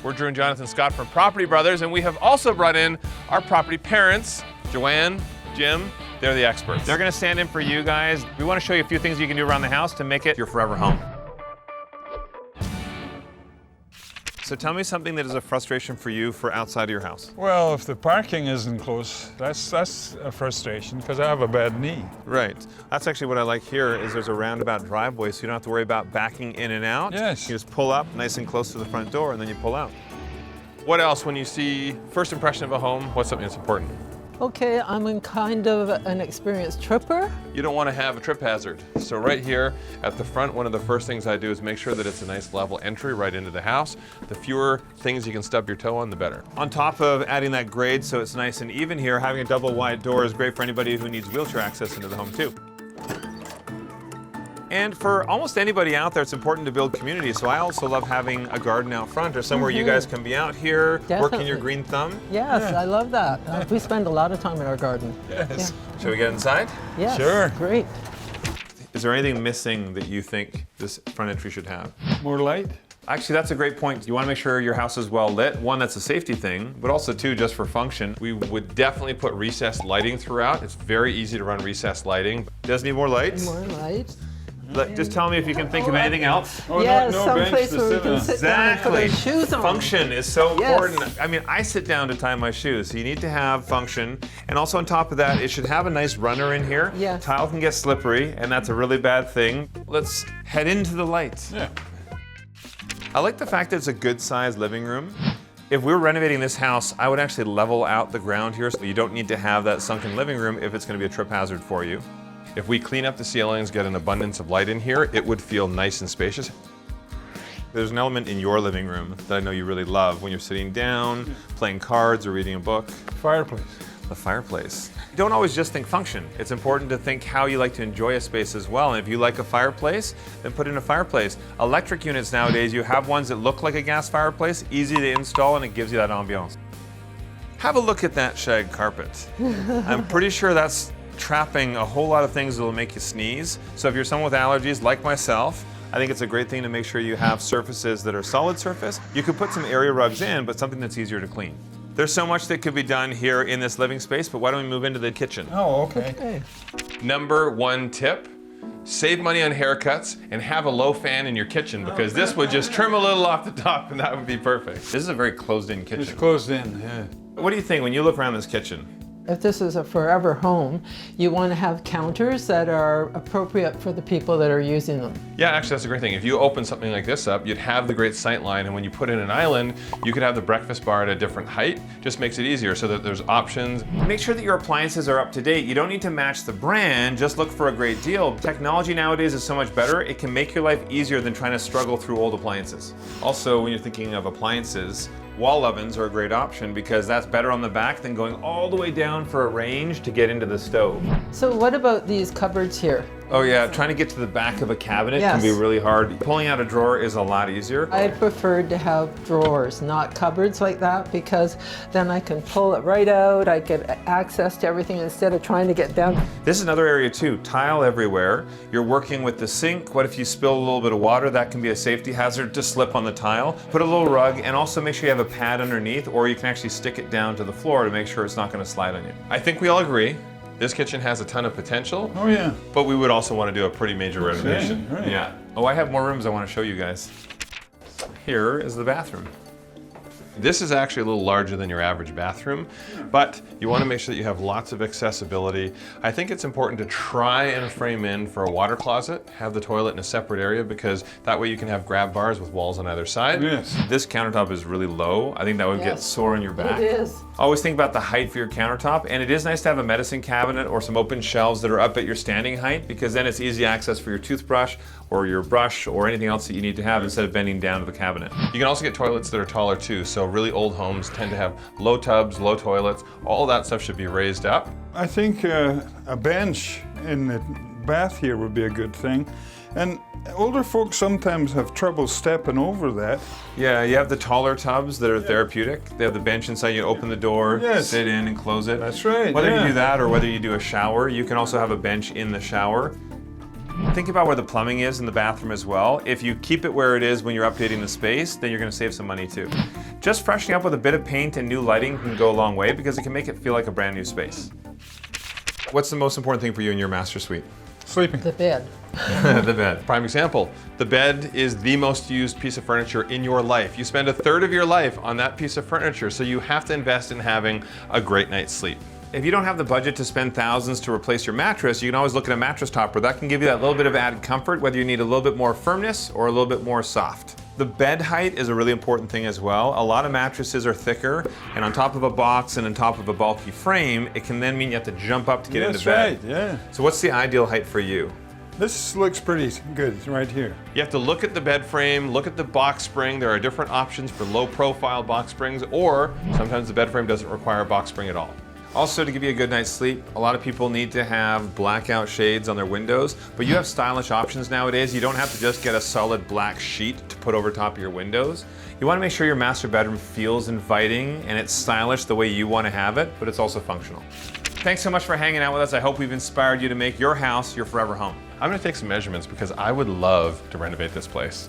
We're Drew and Jonathan Scott from Property Brothers, and we have also brought in our property parents, Joanne, Jim. They're the experts. They're gonna stand in for you guys. We wanna show you a few things you can do around the house to make it your forever home. So tell me something that is a frustration for you for outside of your house. Well, if the parking isn't close, that's a frustration because I have a bad knee. Right. That's actually what I like here is there's a roundabout driveway, so you don't have to worry about backing in and out. Yes. You just pull up nice and close to the front door and then you pull out. What else, when you see first impression of a home, what's something that's important? Okay, I'm in kind of an experienced tripper. You don't want to have a trip hazard. So right here at the front, one of the first things I do is make sure that it's a nice level entry right into the house. The fewer things you can stub your toe on, the better. On top of adding that grade so it's nice and even here, having a double wide door is great for anybody who needs wheelchair access into the home too. And for almost anybody out there, it's important to build community. So I also love having a garden out front or somewhere you guys can be out here working your green thumb. Yes, I love that. We spend a lot of time in our garden. Yes. Shall we get inside? Yes, Sure. great. Is there anything missing that you think this front entry should have? More light? Actually, that's a great point. You want to make sure your house is well lit. One, that's a safety thing, but also two, just for function. We would definitely put recessed lighting throughout. It's very easy to run recessed lighting. Does need more lights? More light. Just tell me if you can think of anything else. Oh, Yes, no bench someplace to where we sit can on. sit down and put our shoes on. Function is so Yes. important. I mean, I sit down to tie my shoes, so you need to have function. And also on top of that, it should have a nice runner in here. Yes. Tile can get slippery, and that's a really bad thing. Let's head into the lights. Yeah. I like the fact that it's a good sized living room. If we were renovating this house, I would actually level out the ground here so you don't need to have that sunken living room if it's going to be a trip hazard for you. If we clean up the ceilings, get an abundance of light in here, it would feel nice and spacious. There's an element in your living room that I know you really love when you're sitting down, playing cards, or reading a book. Fireplace. The fireplace. Don't always just think function. It's important to think how you like to enjoy a space as well. And if you like a fireplace, then put in a fireplace. Electric units nowadays, you have ones that look like a gas fireplace, easy to install, and it gives you that ambiance. Have a look at that shag carpet. I'm pretty sure that's trapping a whole lot of things that will make you sneeze. So if you're someone with allergies like myself, I think it's a great thing to make sure you have surfaces that are solid surface. You could put some area rugs in, but something that's easier to clean. There's so much that could be done here in this living space, but why don't we move into the kitchen? Oh, okay. Okay. Number one tip, save money on haircuts and have a low fan in your kitchen because this would just trim a little off the top and that would be perfect. This is a very closed-in kitchen. It's closed in, yeah. What do you think when you look around this kitchen? If this is a forever home, you want to have counters that are appropriate for the people that are using them. Yeah, actually that's a great thing. If you open something like this up, you'd have the great sight line, and when you put in an island, you could have the breakfast bar at a different height. Just makes it easier so that there's options. Make sure that your appliances are up to date. You don't need to match the brand, just look for a great deal. Technology nowadays is so much better, it can make your life easier than trying to struggle through old appliances. Also, when you're thinking of appliances, wall ovens are a great option because that's better on the back than going all the way down for a range to get into the stove. So what about these cupboards here? Oh yeah, trying to get to the back of a cabinet can Yes. be really hard. Pulling out a drawer is a lot easier. I preferred to have drawers, not cupboards like that, because then I can pull it right out. I get access to everything instead of trying to get down. This is another area too, tile everywhere. You're working with the sink. What if you spill a little bit of water? That can be a safety hazard to slip on the tile. Put a little rug and also make sure you have a pad underneath, or you can actually stick it down to the floor to make sure it's not going to slide on you. I think we all agree this kitchen has a ton of potential, Oh, yeah. but we would also want to do a pretty major renovation. right. Yeah. Oh, I have more rooms I want to show you guys. Here is the bathroom. This is actually a little larger than your average bathroom, but you want to make sure that you have lots of accessibility. I think it's important to try and frame in for a water closet, have the toilet in a separate area because that way you can have grab bars with walls on either side. Yes. This countertop is really low. I think that would get Yes. sore on your back. It is. Always think about the height for your countertop, and it is nice to have a medicine cabinet or some open shelves that are up at your standing height because then it's easy access for your toothbrush or your brush or anything else that you need to have instead of bending down to the cabinet. You can also get toilets that are taller too, so really old homes tend to have low tubs, low toilets. All that stuff should be raised up. I think a bench in the bath here would be a good thing. And older folks sometimes have trouble stepping over that. Yeah, you have the taller tubs that are therapeutic. They have the bench inside, you open the door, Yes. sit in and close it. That's right, Whether yeah. you do that or whether you do a shower, you can also have a bench in the shower. Think about where the plumbing is in the bathroom as well. If you keep it where it is when you're updating the space, then you're going to save some money too. Just freshening up with a bit of paint and new lighting can go a long way because it can make it feel like a brand new space. What's the most important thing for you in your master suite? Sleeping. The bed. The bed. Prime example, the bed is the most used piece of furniture in your life. You spend a third of your life on that piece of furniture, so you have to invest in having a great night's sleep. If you don't have the budget to spend thousands to replace your mattress, you can always look at a mattress topper. That can give you that little bit of added comfort, whether you need a little bit more firmness or a little bit more soft. The bed height is a really important thing as well. A lot of mattresses are thicker, and on top of a box and on top of a bulky frame, it can then mean you have to jump up to get into bed. That's right, yeah. So what's the ideal height for you? This looks pretty good right here. You have to look at the bed frame, look at the box spring. There are different options for low profile box springs, or sometimes the bed frame doesn't require a box spring at all. Also, to give you a good night's sleep, a lot of people need to have blackout shades on their windows, but you have stylish options nowadays. You don't have to just get a solid black sheet to put over top of your windows. You want to make sure your master bedroom feels inviting and it's stylish the way you want to have it, but it's also functional. Thanks so much for hanging out with us. I hope we've inspired you to make your house your forever home. I'm going to take some measurements because I would love to renovate this place.